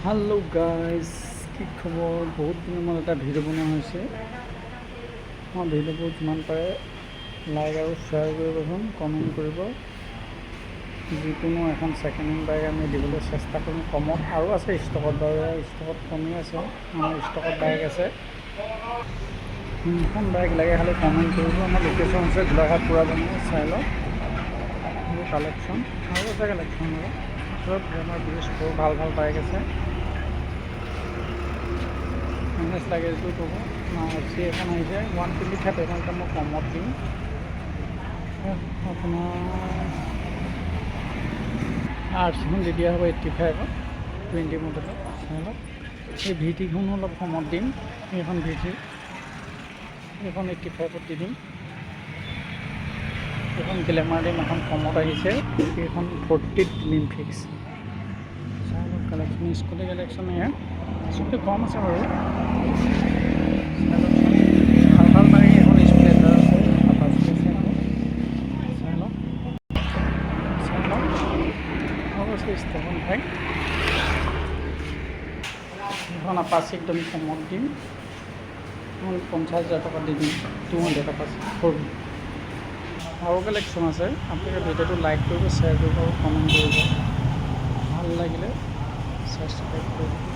Hello guys की खबर बहुत दिन मैं এটা ভিডিও বনোৱা হৈছে মই ভিডিওবোৰ যিমান পাৰে লাইক আৰু শ্বেয়াৰ কৰিবচোন কমেণ্ট কৰিব যিকোনো এখন সেকেন্ড হ্যান্ড বাইক আমি দিবলৈ চেষ্টা কৰিম কমত আৰু আছে ষ্টকত বাৰু ষ্টকত কমি আছে আমাৰ ষ্টকত বাইক আছে কোনখন বাইক লাগে খালি কমেণ্ট কৰিব আমাৰ লোকেশ্যন আছে গোলাঘাট পুৰা বনাই চাই লওক কালেকশ্যন আৰু আছে কালেকশ্যন সব আমাৰ বিশেষ ভাল ভাল বাইক আছে এনএস লাগে এইটো ক'ব সি এখন আহিছে 125 এখন মই কমত দিম আপোনাৰ আৰ্টছখন দি দিয়া হ'ব 85 20 মডেলত চাই লওক এই ভিটিখনো অলপ কমত দিম এইখন ভিটি এইখন 85ত দি দিম এখন গ্লেমাৰ দিম এখন কমত আহিছে এইখন 40ত দিম ফিক্স চাই লওক কালেকশ্যন স্কুটি কালেকশ্যন ইয়াৰ স্কুটি কম আছে বাৰু ভাল ভাল বাইক এখন স্প্লেণ্ডাৰ আছে চাই লওক অৱশ্যে ষ্টেচন বাইক এখন আপাচি একদম কমত দিম 50,000 টকা দি দিম 200 টকা কৰিম আৰু কালেকশ্যন আছে আপোনালোকে ভিডিঅ'টো লাইক কৰিব শ্বেয়াৰ কৰিব আৰু কমেণ্ট কৰিব ভাল লাগিলে সাবস্ক্ৰাইব কৰুন।